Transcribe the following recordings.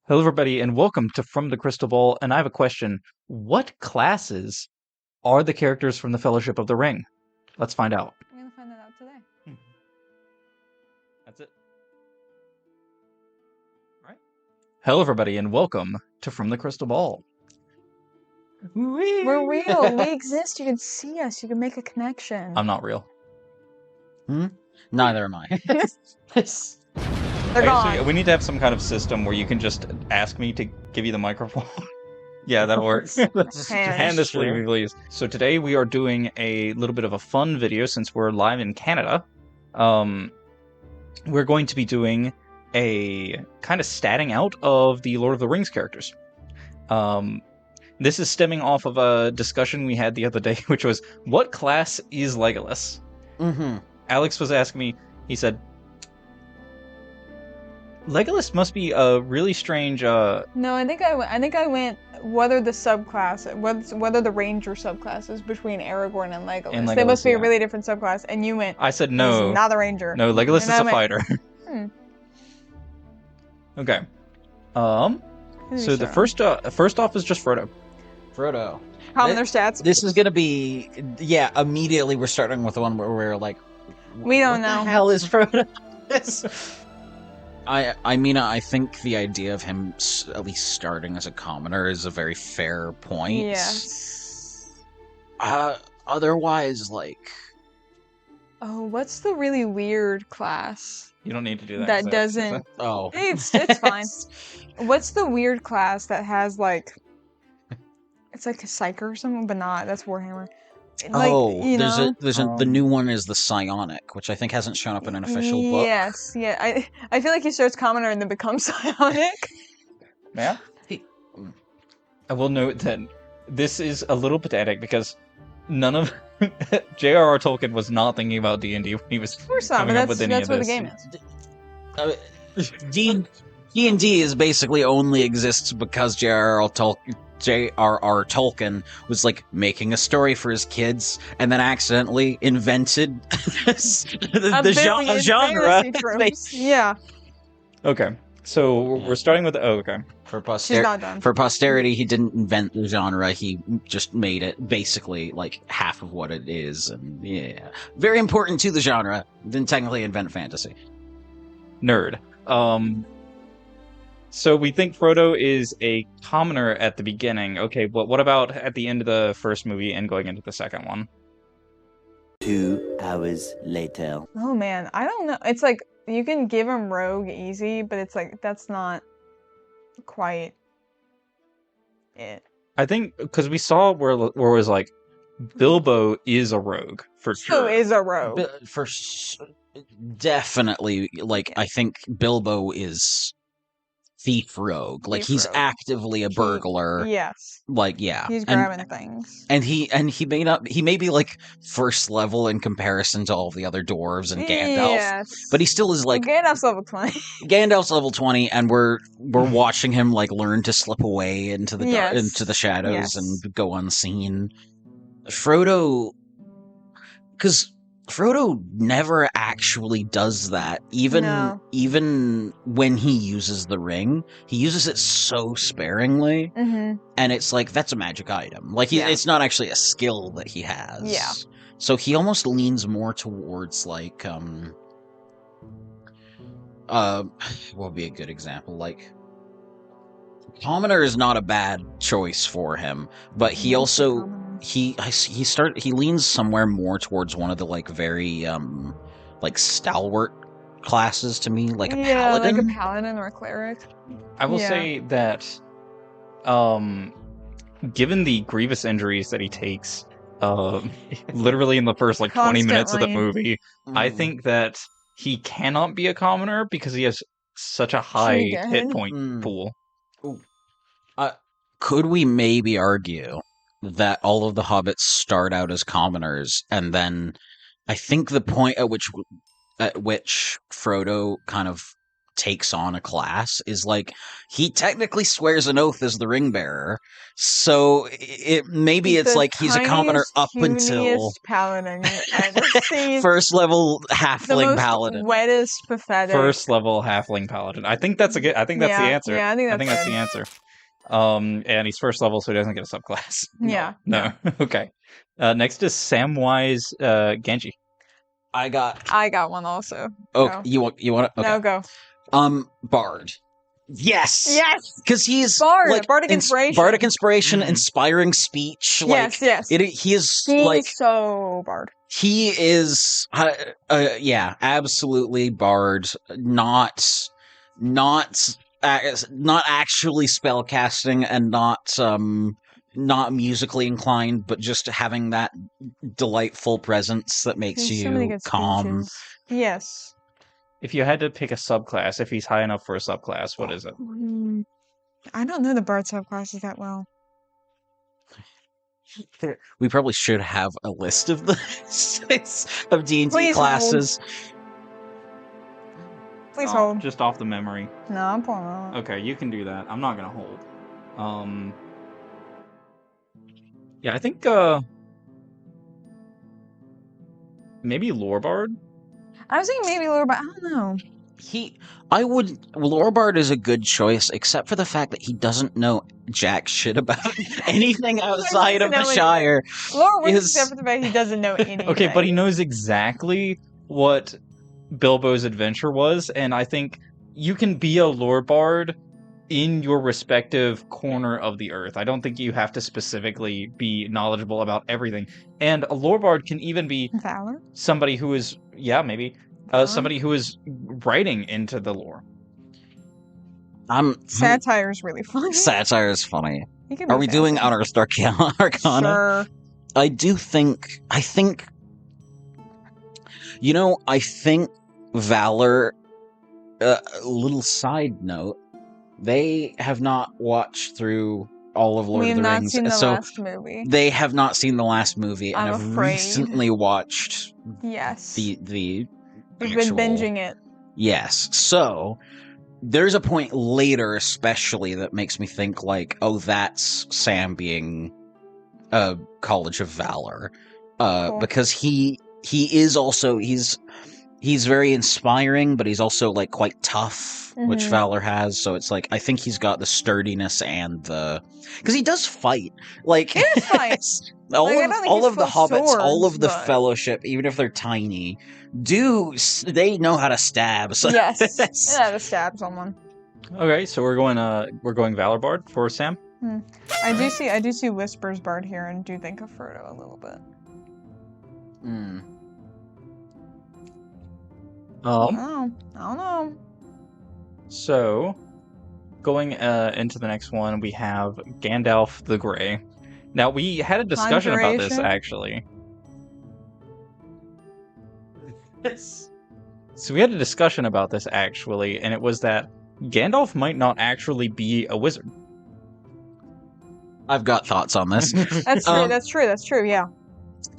Hello, everybody, and welcome to From the Crystal Ball. And I have a question. What classes are the characters from the Fellowship of the Ring? Let's find out. We're gonna find that out today. That's it. All right. Hello, everybody, and welcome to From the Crystal Ball. We're real. We exist. You can see us. You can make a connection. I'm not real. Neither am I. They're gone. We need to have some kind of system where you can just ask me to give you the microphone. Yeah, that'll work. Hand this for me, please. So today we are doing a little bit of a fun video since we're live in Canada. We're going to be doing a kind of statting out of the Lord of the Rings characters. This is stemming off of a discussion we had the other day, which was, what class is Legolas? Mm-hmm. Alex was asking me, he said, Legolas must be a really strange, No, I think I went. What are the subclass? What are the ranger subclasses between Aragorn and Legolas? They must be a really different subclass. And you went. I said no. Not a ranger. No, Legolas is a fighter. Okay. So the first off is just Frodo. How their stats? This is gonna be immediately we're starting with the one where we're like, we don't know. What the hell is Frodo? I think the idea of him at least starting as a commoner is a very fair point. Yes. Otherwise, like... Oh, what's the really weird class? You don't need to do that. That doesn't... Oh. It's fine. What's the weird class that has, like... It's like a Psyker or something, but not. That's Warhammer. Like, the new one is the Psionic, which I think hasn't shown up in an official book. Yes, yeah. I feel like he starts commoner and then becomes Psionic. Yeah. I will note that this is a little pathetic because none of J.R.R. Tolkien was not thinking about D&D when he was coming up with any of this. That's what the game is. D&D is basically only exists because J.R.R. Tolkien was like making a story for his kids and then accidentally invented the genre. Yeah. Okay. So we're starting with okay. For posterity, he didn't invent the genre. He just made it basically like half of what it is, and yeah, very important to the genre. Didn't technically invent fantasy. Nerd. So we think Frodo is a commoner at the beginning. Okay, but what about at the end of the first movie and going into the second one? 2 hours later. Oh man, I don't know. It's like, you can give him rogue easy, but it's like, that's not quite it. I think, because we saw where it was like, Bilbo is a rogue, for sure. Who is a rogue? Definitely, like, I think Bilbo is... thief rogue, like he's actively a burglar. Yes, like yeah, he's grabbing things, and he may be like first level in comparison to all the other dwarves and Gandalf, but he still is like Gandalf's level 20. Gandalf's level 20, and we're watching him like learn to slip away into the into the shadows and go unseen. Frodo, because Frodo never actually does that. Even when he uses the ring, he uses it so sparingly, and it's like, that's a magic item. Like, it's not actually a skill that he has. Yeah. So he almost leans more towards, like, what would be a good example? Like, Commoner is not a bad choice for him, but he also... He leans somewhere more towards one of the like very like stalwart classes to me, like a paladin. Like a paladin or a cleric. I will say that given the grievous injuries that he takes literally in the first like 20 minutes of the movie, I think that he cannot be a commoner because he has such a high hit point pool. Could we maybe argue that all of the hobbits start out as commoners, and then I think the point at which Frodo kind of takes on a class is like he technically swears an oath as the ring bearer. So maybe it's like he's a commoner up until paladin you've ever seen. First level halfling paladin. The wettest, pathetic. First level halfling paladin. I think that's the answer. Yeah, I think that's the answer. And he's first level, so he doesn't get a subclass. Yeah. No. Okay. Next is Samwise Genji. I got one also. Oh, go. you want okay. No, go. Bard. Yes. Because he's Bard, like bardic inspiration. Bardic inspiration, inspiring speech. Yes. He's so Bard. He is, absolutely Bard. Not actually spellcasting and not musically inclined, but just having that delightful presence that makes you calm. Speeches. Yes. If you had to pick a subclass, if he's high enough for a subclass, what is it? I don't know the Bard subclasses that well. We probably should have a list of the of D&D classes. Please hold. Just off the memory. No, I'm pulling out. Okay, you can do that. I'm not gonna hold. Yeah, I think maybe Lorebard. I was thinking maybe Lorebard. I don't know. Lorebard is a good choice, except for the fact that he doesn't know jack shit about anything outside of the Shire. Lorebard, except for the fact he doesn't know anything. Okay, but he knows exactly what Bilbo's adventure was, and I think you can be a Lorebard in your respective corner of the earth. I don't think you have to specifically be knowledgeable about everything. And a Lorebard can even be Valor? Somebody who is, maybe, somebody who is writing into the lore. Satire is really funny. Satire is funny. Are we doing Unearthed Arcana? Sure. I think Valor, little side note, they have not watched through all of Lord of the Rings. Seen the last movie. They have not seen the last movie and have afraid. Recently watched the We've been binging it. Yes. So there's a point later especially that makes me think like, oh, that's Sam being a College of Valor. Cool. Because he is also he's very inspiring, but he's also like quite tough, which Valor has. So it's like I think he's got the sturdiness and because he does fight. Like he does fight. all of the hobbits, all of the Fellowship, even if they're tiny, they know how to stab. So yes, they know how to stab someone. Okay, so we're going Valor Bard for Sam. I do see Whispers Bard here, and do think of Frodo a little bit. I don't know. So, going into the next one, we have Gandalf the Grey. Now, we had a discussion about this, actually. So we had a discussion about this, actually, and it was that Gandalf might not actually be a wizard. I've got thoughts on this. That's true, yeah.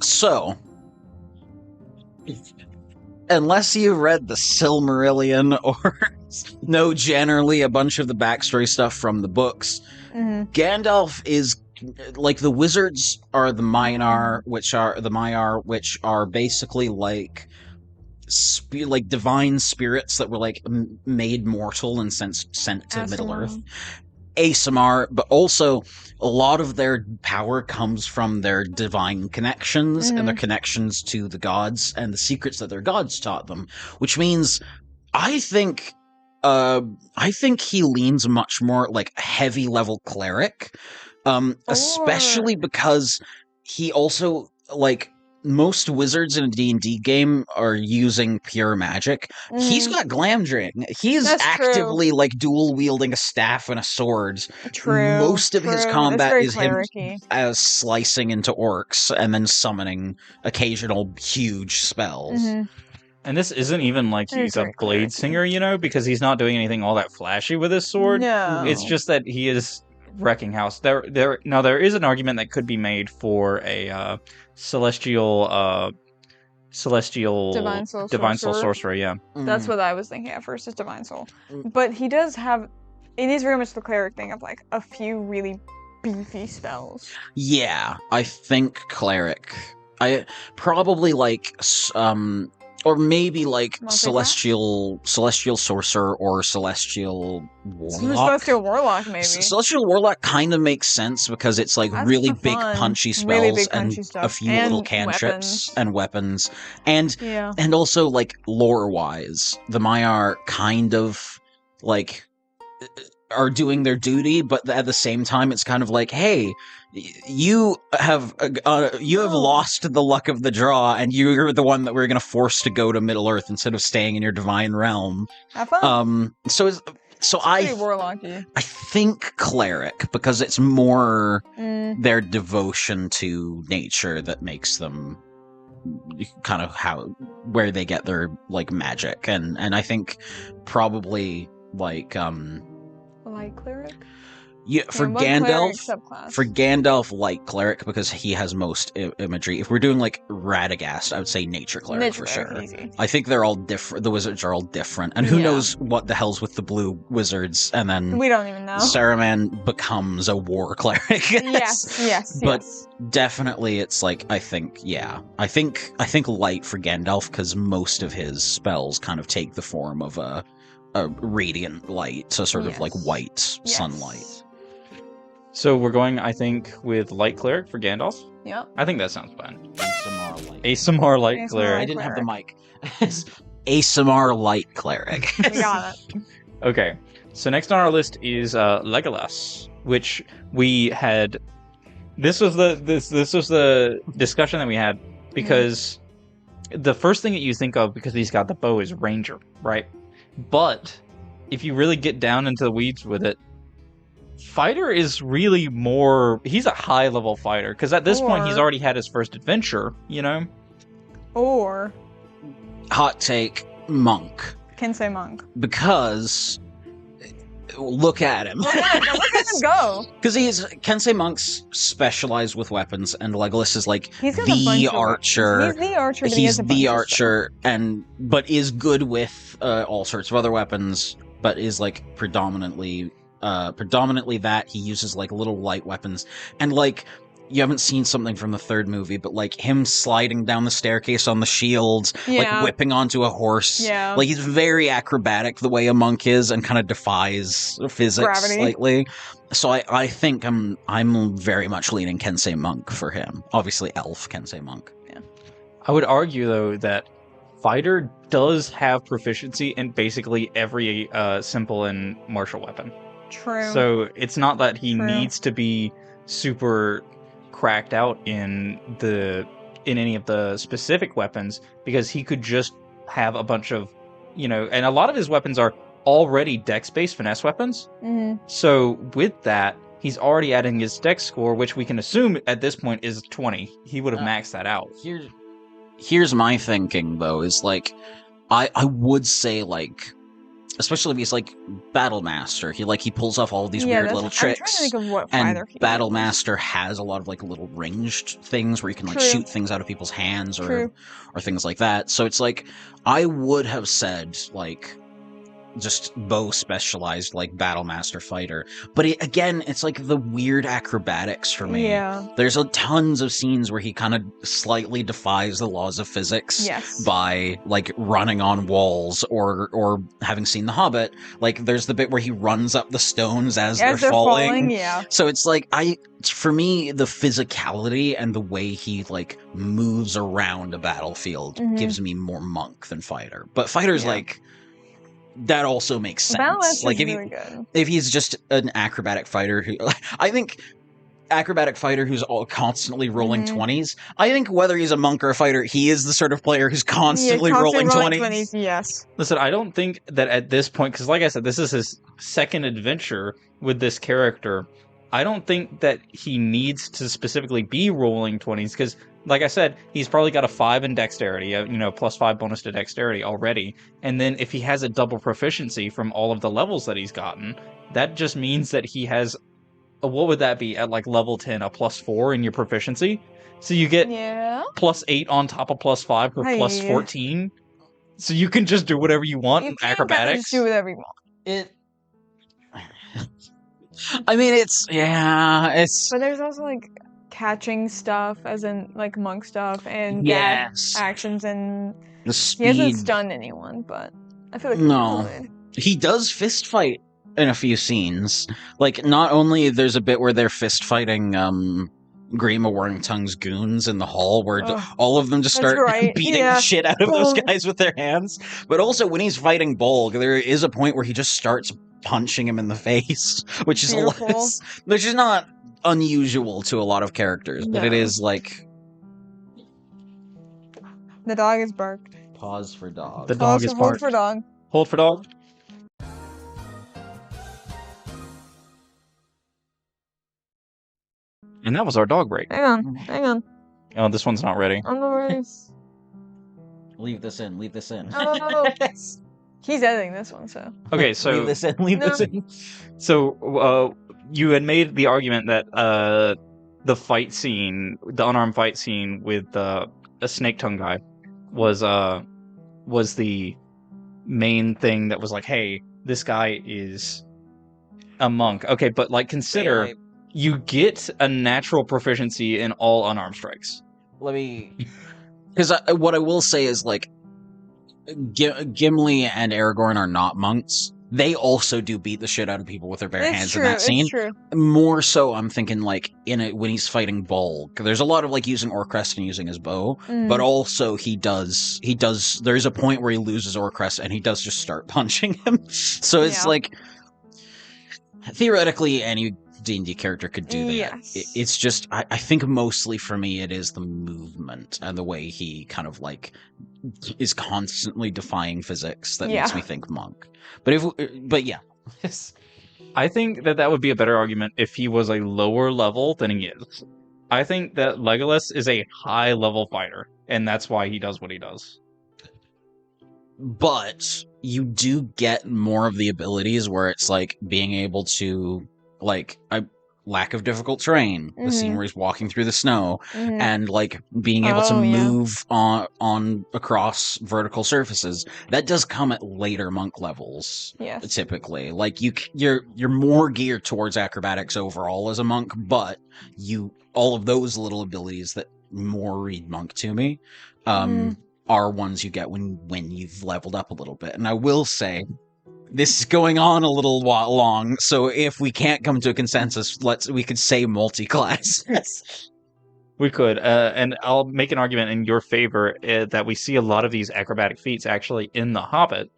So, unless you read the Silmarillion or know generally a bunch of the backstory stuff from the books, Gandalf is like the wizards are the Maiar, which are basically like divine spirits that were like made mortal and sent to Middle Earth. Aasimar, but also a lot of their power comes from their divine connections and their connections to the gods and the secrets that their gods taught them, which means I think he leans much more like heavy level cleric, especially because he also like most wizards in a D&D game are using pure magic. He's got Glamdring. He's actively like dual wielding a staff and a sword. True. Most of his combat is cleric-y. him slicing into orcs and then summoning occasional huge spells. And this isn't even like he's a blade singer, because he's not doing anything all that flashy with his sword. No. It's just that he is wrecking house. There is an argument that could be made for a celestial Celestial Divine Soul Sorcerer, yeah. That's what I was thinking at first, is Divine Soul. But he does have, it is very much the cleric thing of like a few really beefy spells. Yeah, I think cleric. I probably like or maybe like celestial sorcerer or celestial warlock. Celestial warlock, maybe. Celestial warlock kind of makes sense because it's like really big punchy spells and a few little cantrips and weapons, and also like lore wise, the Maiar kind of like are doing their duty, but at the same time, it's kind of like, hey, you have lost the luck of the draw, and you're the one that we're going to force to go to Middle Earth instead of staying in your divine realm. Have fun. So I think cleric, because it's more their devotion to nature that makes them kind of where they get their like magic, and I think probably like light cleric? Yeah, for Gandalf, light cleric, because he has most imagery. If we're doing like Radagast, I would say nature cleric for sure. Easy. I think they're all different. The wizards are all different, and who knows what the hell's with the blue wizards? And then we don't even know. Saruman becomes a war cleric. Yes. But definitely, it's like I think light for Gandalf, because most of his spells kind of take the form of a radiant light, so sort of like white sunlight. So we're going, I think, with light cleric for Gandalf. Yep. I think that sounds fun. ASMR light cleric. I didn't have the mic. ASMR light cleric. We got it. Okay. So next on our list is Legolas, which we had. This was the discussion that we had, because the first thing that you think of, because he's got the bow, is Ranger, right? But if you really get down into the weeds with it, fighter is really more... He's a high-level fighter, because at this point he's already had his first adventure, you know? Or... Hot take, monk. Can say monk. Because... Look at him. Look at him go. Because Kensei monks specialize with weapons, and Legolas is like the archer. He's the archer, but is good with all sorts of other weapons, but is like predominantly that. He uses like little light weapons, and like you haven't seen something from the third movie, but like him sliding down the staircase on the shields, like whipping onto a horse. Yeah. Like he's very acrobatic the way a monk is, and kind of defies physics slightly. So I think I'm very much leaning Kensei monk for him. Obviously elf Kensei monk. Yeah. I would argue though that fighter does have proficiency in basically every simple and martial weapon. True. So it's not that he needs to be super cracked out in any of the specific weapons, because he could just have a bunch of, and a lot of his weapons are already dex-based finesse weapons. So with that, he's already adding his dex score, which we can assume at this point is 20. He would have maxed that out. Here's my thinking though, is like I would say, like, especially if he's like Battle Master, he pulls off all of these weird little tricks. I'm trying to think of what fighter Battle Master has a lot of like little ranged things where you can like shoot things out of people's hands or things like that. So it's like I would have said like just bow specialized like Battle Master fighter, but it's like the weird acrobatics for me. There's tons of scenes where he kind of slightly defies the laws of physics by like running on walls, or having seen The Hobbit, like there's the bit where he runs up the stones as they're falling. So it's like for me, the physicality and the way he like moves around a battlefield gives me more monk than fighter. But fighter's like, that also makes sense. Like if he's just an acrobatic fighter I think acrobatic fighter who's constantly rolling 20s. I think whether he's a monk or a fighter, he is the sort of player who's constantly rolling 20s. Yes. Listen, I don't think that at this point, because like I said, this is his second adventure with this character. I don't think that he needs to specifically be rolling 20s, because like I said, he's probably got a 5 in dexterity, +5 bonus to dexterity already. And then if he has a double proficiency from all of the levels that he's gotten, that just means that he has what would that be at like level 10? A +4 in your proficiency? So you get +8 on top of +5 for +14. So you can just do whatever you want in acrobatics. Just do whatever you want. I mean, it's. But there's also like catching stuff, as in like monk stuff, and dash actions, and the speed. He hasn't stunned anyone, but I feel like he does fist fight in a few scenes. Like, not only there's a bit where they're fist fighting Grima Wormtongue's goons in the hall, where all of them just start beating the shit out of those guys with their hands. But also, when he's fighting Bolg, there is a point where he just starts punching him in the face, which is which is not unusual to a lot of characters, but it is like... The dog is barked. Pause for dog. The dog is barked. Hold for dog. Hold for dog. And that was our dog break. Hang on. Oh, this one's not ready. I'm not ready. Leave this in. No. He's editing this one, so. Okay, so... Leave this in. So, you had made the argument that the fight scene, the unarmed fight scene with a snake tongue guy was the main thing that was like, hey, this guy is a monk. Okay, but like consider you get a natural proficiency in all unarmed strikes. Because what I will say is, like, Gimli and Aragorn are not monks. They also do beat the shit out of people with their bare hands in that scene. True. More so, I'm thinking, like, when he's fighting Bolg. There's a lot of, like, using Orcrest and using his bow, but also he does, there's a point where he loses Orcrest and he does just start punching him. So it's like, theoretically, any D&D character could do that. Yes. It's just, I think mostly for me, it is the movement and the way he kind of, like, is constantly defying physics that makes me think monk. But yeah. I think that would be a better argument if he was a lower level than he is. I think that Legolas is a high level fighter, and that's why he does what he does. But you do get more of the abilities where it's like being able to, like, lack of difficult terrain, the scene where he's walking through the snow, and like being able to move on across vertical surfaces. That does come at later monk levels, typically. Like you're more geared towards acrobatics overall as a monk, but all of those little abilities that more read monk to me are ones you get when you've leveled up a little bit. And I will say, this is going on a little while long, so if we can't come to a consensus, we could say multi-class. We could, and I'll make an argument in your favor that we see a lot of these acrobatic feats actually in The Hobbit,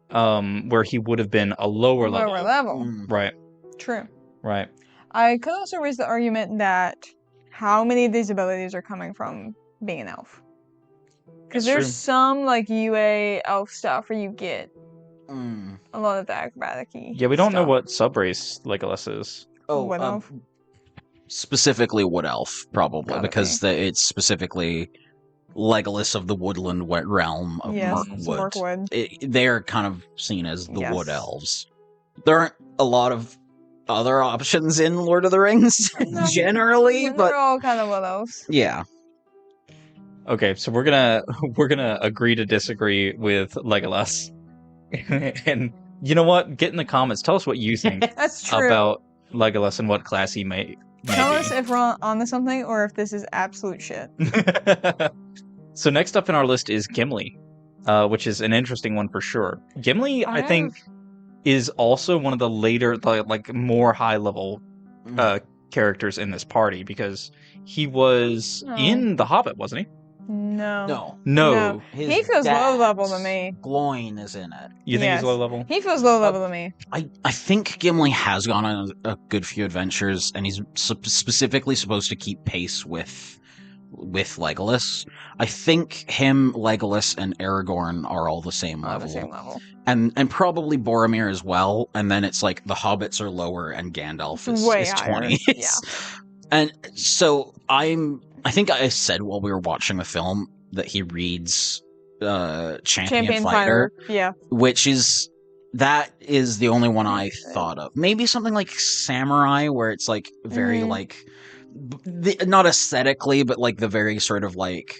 where he would have been a lower level. Right. True. Right. I could also raise the argument that how many of these abilities are coming from being an elf? Because there's some like UA elf stuff where you get a lot of the acrobatic-y Yeah, we don't know what subrace Legolas is. Wood elf? Specifically Wood Elf, probably, because it's specifically Legolas of the woodland realm of Mirkwood. They're kind of seen as the Wood Elves. There aren't a lot of other options in Lord of the Rings, generally, but they're all kind of Wood Elves. Yeah. Okay, so we're gonna agree to disagree with Legolas. And you know what? Get in the comments. Tell us what you think about Legolas and what class he may Tell us if we're onto something or if this is absolute shit. So next up in our list is Gimli, which is an interesting one for sure. Gimli, I think, is also one of the later, like more high-level characters in this party, because he was in The Hobbit, wasn't he? No. He feels low level to me. Gloin is in it. You think he's low level? He feels low level to me. I think Gimli has gone on a good few adventures, and he's specifically supposed to keep pace with Legolas. I think him, Legolas, and Aragorn are all the same level. And probably Boromir as well. And then it's like the hobbits are lower and Gandalf is 20. And so I think I said while we were watching the film that he reads Champion Fighter. Yeah. Which is That is the only one I thought of. Maybe something like Samurai, where it's like very like not aesthetically, but like the very sort of like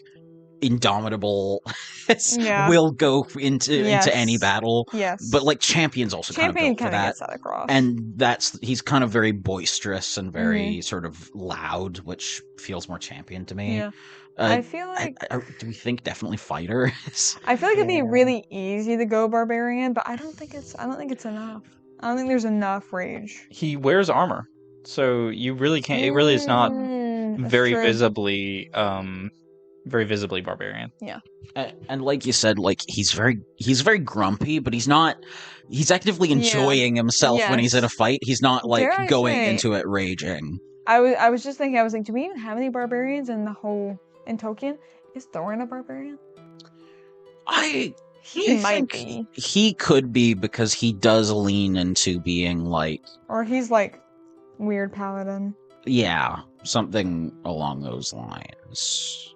indomitable will go into any battle. Yes. But like Champion's also kind of built for that. Gets that across. And he's kind of very boisterous and very sort of loud, which feels more Champion to me. Yeah. I feel like do we think definitely Fighter? I feel like it'd be really easy to go Barbarian, but I don't think it's enough. I don't think there's enough rage. He wears armor, so you really can't. It really is not very visibly Barbarian. Yeah. And like you said, like he's very grumpy, but he's actively enjoying himself when he's in a fight. He's not like going into it raging. I was just thinking, I was like, do we even have any barbarians in Tolkien? Is Thorin a barbarian? He might be. He could be, because he does lean into being like, or he's like weird paladin. Yeah, something along those lines.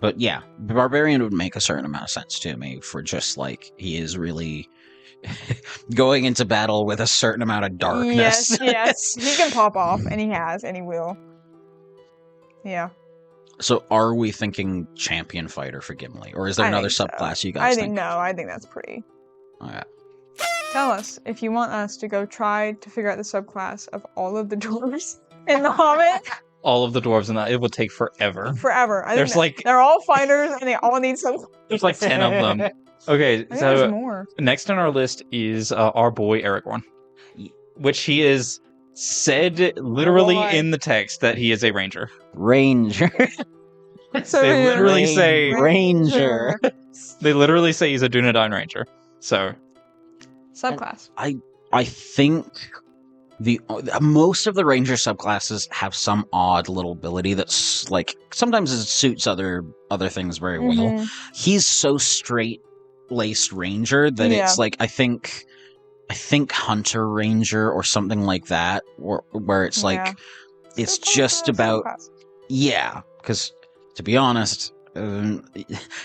But yeah, barbarian would make a certain amount of sense to me, for just like he is really going into battle with a certain amount of darkness. Yes. He can pop off, and he will. Yeah. So are we thinking Champion Fighter for Gimli? Or is there another subclass you guys think? No, I think that's pretty. Okay. Tell us if you want us to go try to figure out the subclass of all of the dwarves in The Hobbit. All of the dwarves in that, it would take forever. They're all fighters, and they all need some. There's like 10 of them. Okay, so there's more. Next on our list is our boy Aragorn, which he is said literally in the text that he is a ranger. Ranger. They literally say ranger. They literally say he's a Dunedain ranger. So subclass. I think most of the ranger subclasses have some odd little ability that's like sometimes it suits other things very well. He's so straight-laced ranger that it's like I think hunter ranger or something like that, where it's like it's just about because to be honest,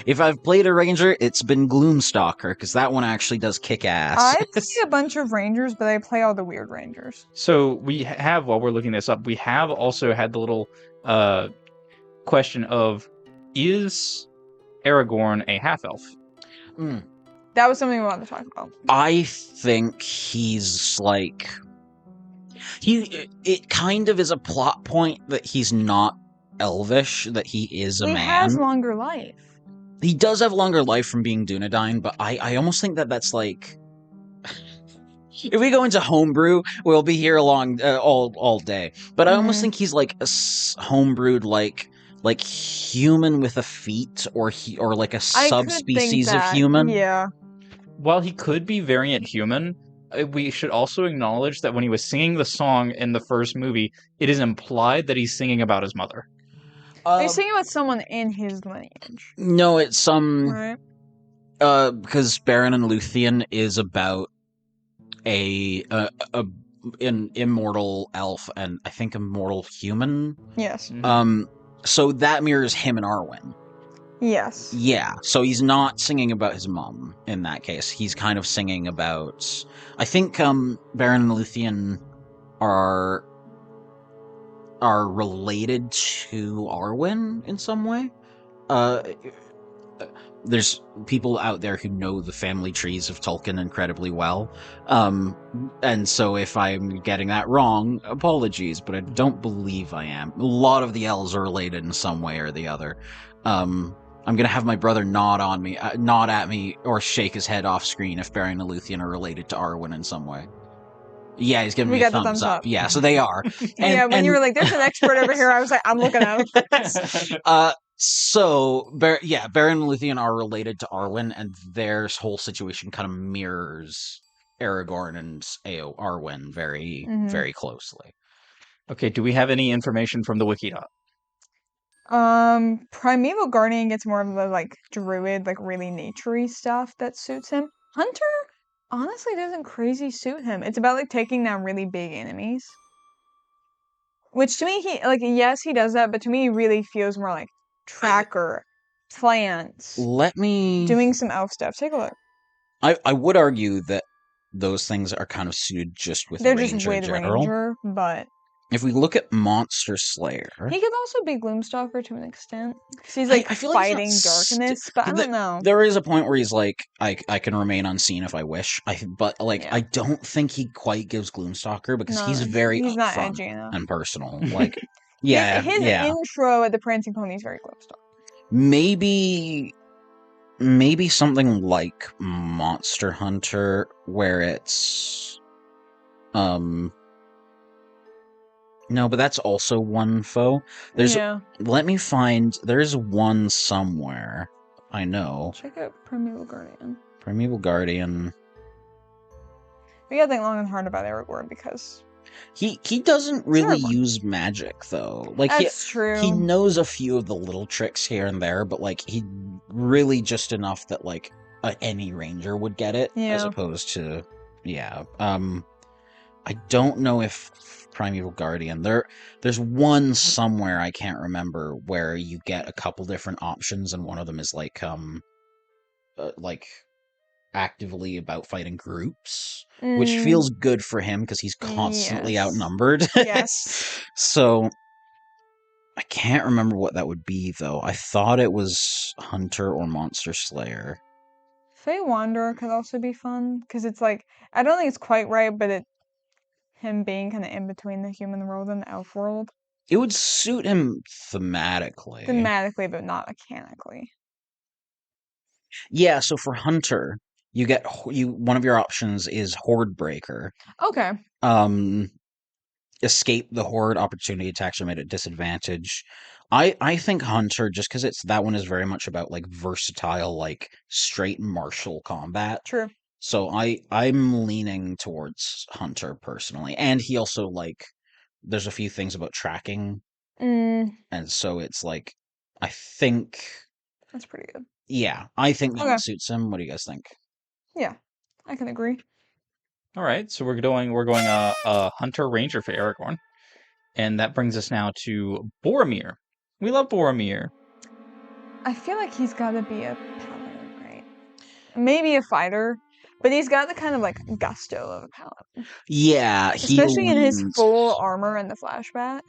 if I've played a ranger, it's been Gloomstalker, because that one actually does kick ass. I play a bunch of rangers, but I play all the weird rangers. So we have, while we're looking this up, we have also had the little question of, is Aragorn a half-elf? That was something we wanted to talk about. I think he's like... It kind of is a plot point that he's not elvish, that he is a man. He has longer life. He does have longer life from being Dunedain, but I almost think that's like... If we go into homebrew, we'll be here all day. But I almost think he's like a homebrewed like human with a feat, or like a subspecies of human. Yeah. While he could be variant human, we should also acknowledge that when he was singing the song in the first movie, it is implied that he's singing about his mother. He's singing about someone in his lineage. No, it's some... Right. Because Beren and Luthien is about an immortal elf and I think immortal human. Yes. So that mirrors him and Arwen. Yes. Yeah. So he's not singing about his mom in that case. He's kind of singing about... I think Beren and Luthien are related to Arwen in some way. There's people out there who know the family trees of Tolkien incredibly well. And so if I'm getting that wrong, apologies, but I don't believe I am. A lot of the elves are related in some way or the other. I'm going to have my brother nod at me, or shake his head off screen if Beren and Luthien are related to Arwen in some way. Yeah, he's giving me a thumbs up. Yeah, so they are. When you were like, there's an expert over here, I was like, I'm looking at him. So, Beren and Luthien are related to Arwen, and their whole situation kind of mirrors Aragorn and Arwen very, very closely. Okay, do we have any information from the Wikidot? Primeval Guardian gets more of the, like, druid, like, really naturey stuff that suits him. Hunter honestly doesn't crazy suit him. It's about, like, taking down really big enemies. Which, to me, yes, he does that, but to me, he really feels more like tracker, plants. Let me... doing some elf stuff. Take a look. I would argue that those things are kind of suited just with They're Ranger just with in general. Ranger, but if we look at Monster Slayer, he could also be Gloomstalker to an extent. He's like I feel fighting like darkness, but I don't know. There is a point where he's like, I can remain unseen if I wish. But I don't think he quite gives Gloomstalker because he's very not edgy enough and personal. Like, yeah, his intro at the Prancing Pony is very Gloomstalker. Maybe something like Monster Hunter, where it's no, but that's also one foe. Let me find. There's one somewhere. I know. Check out Primeval Guardian. Primeval Guardian. We gotta think long and hard about Aragorn because he doesn't really use magic though. Like that's true. He knows a few of the little tricks here and there, but like he really just enough that like any ranger would get it, as opposed to I don't know if Primeval Guardian. There's one somewhere I can't remember where you get a couple different options, and one of them is like actively about fighting groups, which feels good for him because he's constantly outnumbered. Yes. So I can't remember what that would be though. I thought it was Hunter or Monster Slayer. Fey Wanderer could also be fun because it's like I don't think it's quite right, but him being kind of in between the human world and the elf world. It would suit him thematically. Thematically, but not mechanically. Yeah, so for Hunter, you get one of your options is Horde Breaker. Okay. Escape the Horde, opportunity attacks are made at disadvantage. I think Hunter, just because that one is very much about like versatile, like straight martial combat. True. So I'm leaning towards Hunter personally, and he also like there's a few things about tracking, and so it's like I think that's pretty good. Yeah, I think that suits him. What do you guys think? Yeah, I can agree. All right, so we're going Hunter Ranger for Aragorn, and that brings us now to Boromir. We love Boromir. I feel like he's got to be a paladin, right? Maybe a fighter, but he's got the kind of like gusto of a paladin. Yeah, especially in his full armor in the flashback.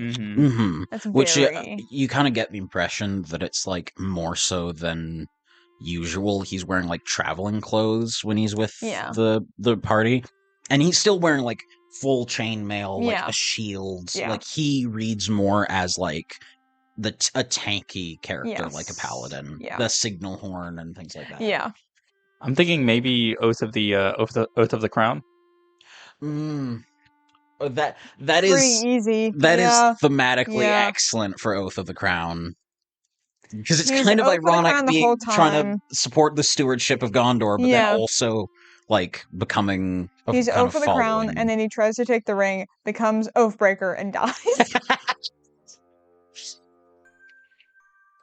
That's which you kind of get the impression that it's like more so than usual. He's wearing like traveling clothes when he's with the party, and he's still wearing like full chainmail, like a shield. Like he reads more as like a tanky character, like a paladin, the signal horn and things like that. Yeah, I'm thinking maybe Oath of the Crown. That pretty is easy. That is thematically excellent for Oath of the Crown. Because it's kind of ironic being trying to support the stewardship of Gondor, but then also like becoming he's Oath of the Crown, and then he tries to take the ring, becomes Oathbreaker, and dies.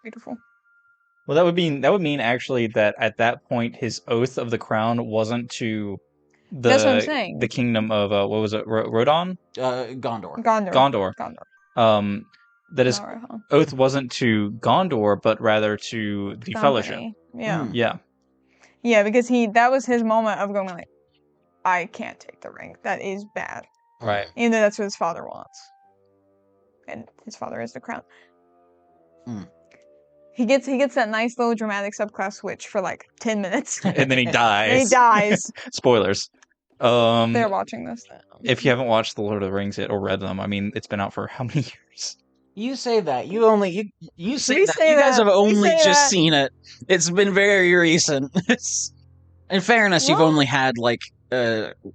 Beautiful. Well, that would mean actually that at that point his Oath of the Crown wasn't to that's what I'm saying. The kingdom of what was it, Rodon? Gondor. That his oath wasn't to Gondor, but rather to the Fellowship. Yeah, because that was his moment of going like, I can't take the ring. That is bad. Right. Even though that's what his father wants, and his father is the crown. He gets that nice little dramatic subclass switch for like 10 minutes. And then he dies. Spoilers. They're watching this now. If you haven't watched The Lord of the Rings yet or read them, I mean, it's been out for how many years? You say that. You say that. You guys have only just seen it. It's been very recent. In fairness, you've only had like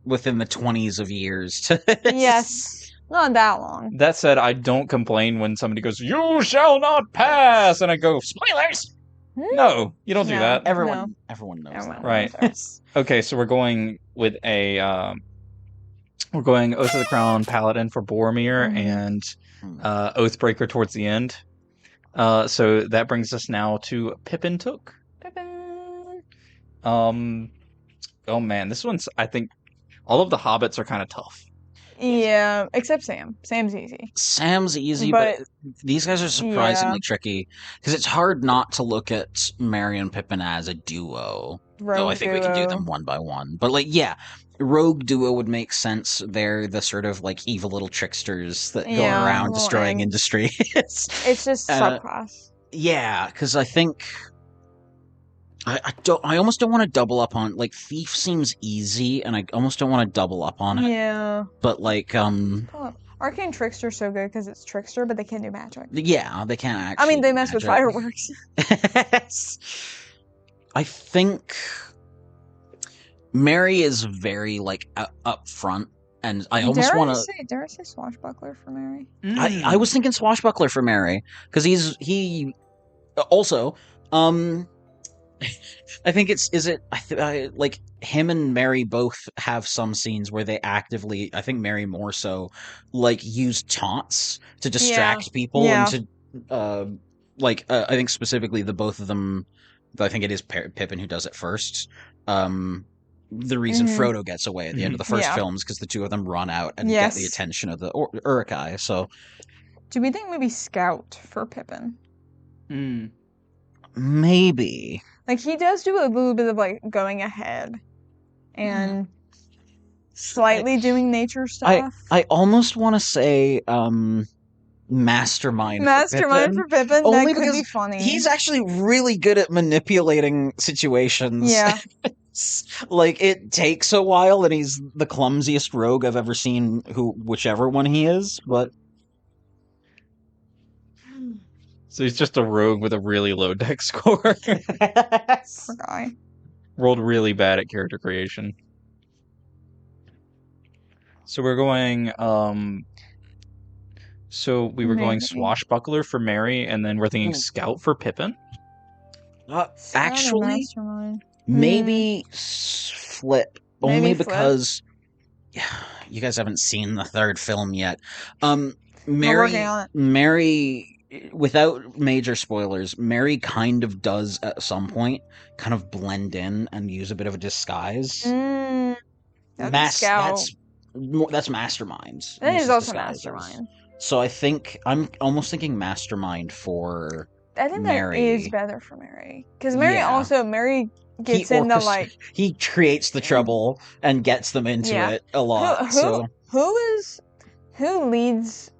within the 20s of years. Yes. Not that long. That said, I don't complain when somebody goes, "You shall not pass," and I go, "Spoilers." No, you don't do that. Everyone knows that. Right. Okay, so we're going with Oath of the Crown Paladin for Boromir and Oathbreaker towards the end. So that brings us now to Pippin Took. Oh man, this one's, I think all of the hobbits are kind of tough. Yeah, except Sam. Sam's easy. But these guys are surprisingly tricky because it's hard not to look at Merry and Pippin as a duo. rogue I think duo. we can do them one by one. But, like, yeah, rogue duo would make sense. They're the sort of, like, evil little tricksters that go around destroying industries. It's just subclass. Yeah, because I think... I almost don't want to double up on... Like, thief seems easy, and I almost don't want to double up on it. Yeah. But, like, Arcane Trickster's so good because it's Trickster, but they can't do magic. Yeah, they can't actually I mean, they mess with fireworks. I think... Mary is very, like, up front, and I almost want to... Dare I say Swashbuckler for Mary? I was thinking Swashbuckler for Mary, because he... Also, I think like, him and Mary both have some scenes where they actively, I think Mary more so, like, use taunts to distract people, and to, I think specifically the both of them, I think it is Pippin who does it first, the reason Frodo gets away at the end of the first films because the two of them run out and get the attention of the Uruk-hai. So, do we think maybe Scout for Pippin? Maybe. Like, he does do a little bit of, like, going ahead and slightly doing nature stuff. I almost want to say Mastermind for Pippin. Only that could be funny. He's actually really good at manipulating situations. Yeah. Like, it takes a while, and he's the clumsiest rogue I've ever seen, whichever one he is, but... So he's just a rogue with a really low dex score. Poor guy. Rolled really bad at character creation. So we're going, so we were going Swashbuckler for Mary, and then we're thinking Scout for Pippin? Actually, maybe flip. Only because you guys haven't seen the third film yet. Mary, without major spoilers, Mary kind of does at some point kind of blend in and use a bit of a disguise. That's Masterminds. That is also Mastermind. So I think I'm almost thinking Mastermind for Mary. That is better for Mary, because Mary gets into, like, he creates the trouble and gets them into it a lot. Who leads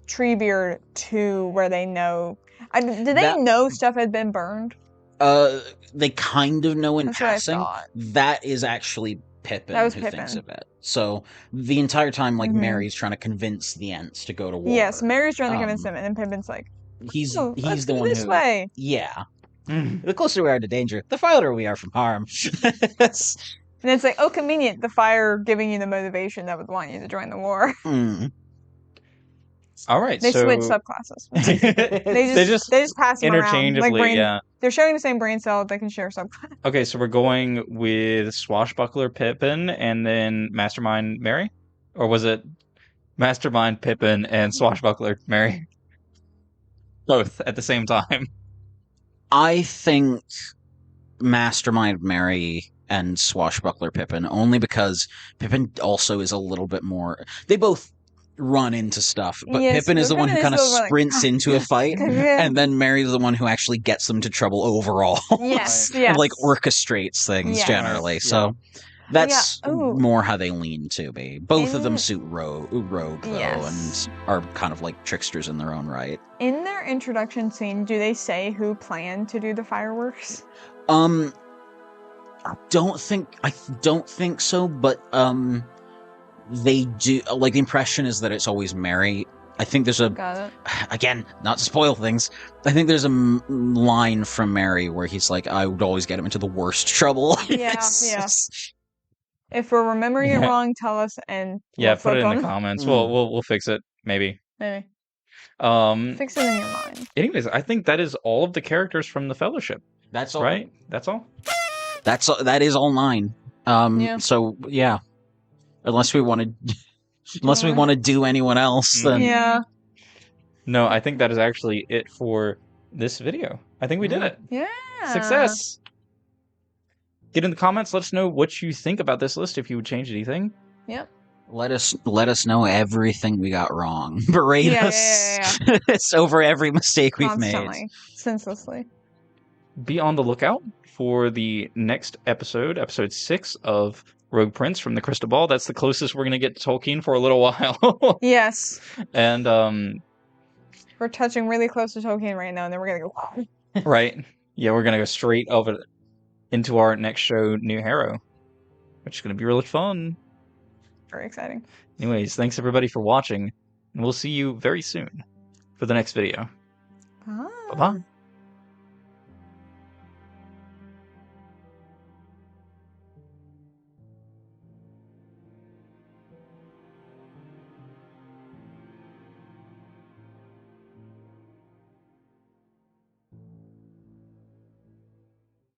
Treebeard to where they know? Did they know stuff had been burned? They kind of know in passing. That is actually Pippin who thinks of it. So the entire time, like, Mary's trying to convince the Ents to go to war. Yes, Mary's trying to convince them, and then Pippin's like, he's the one this way. Yeah. The closer we are to danger, the farther we are from harm. And it's like, oh, convenient, the fire giving you the motivation that would want you to join the war. All right, they switch subclasses. they just pass them interchangeably. Like they're sharing the same brain cell. They can share subclasses. Okay, so we're going with Swashbuckler Pippin and then Mastermind Mary, or was it Mastermind Pippin and Swashbuckler Mary? Both at the same time. I think Mastermind Mary and Swashbuckler Pippin, only because Pippin also is a little bit more... They both run into stuff, but Pippin is the one who kind of sprints into a fight, and then Mary's the one who actually gets them to trouble overall. And, like, orchestrates things generally. So that's more how they lean to be. Both of them suit rogue though, and are kind of like tricksters in their own right. In their introduction scene, do they say who planned to do the fireworks? I don't think so, but they do. Like, the impression is that it's always Mary. I think there's again, not to spoil things, I think there's a line from Mary where he's like, I would always get him into the worst trouble. If we're remembering it wrong, tell us, and put it in the comments. We'll fix it, maybe. Fix it in your mind. Anyways, I think that is all of the characters from the Fellowship. That's all. Right? That's all? That is all 9. So, yeah. Unless we want to do anyone else, then... No, I think that is actually it for this video. I think we did it. Yeah. Success. Get in the comments. Let us know what you think about this list, if you would change anything. Yep. Let us know everything we got wrong. Berate us over every mistake we've made. Senselessly. be on the lookout for the next episode, episode 6 of Rogue Prince from the Crystal Ball. That's the closest we're going to get to Tolkien for a little while. Yes. And we're touching really close to Tolkien right now, and then we're going to go... Right. Yeah, we're going to go straight over into our next show, New Harrow, which is going to be really fun. Very exciting. Anyways, thanks everybody for watching, and we'll see you very soon for the next video. Bye. Bye-bye.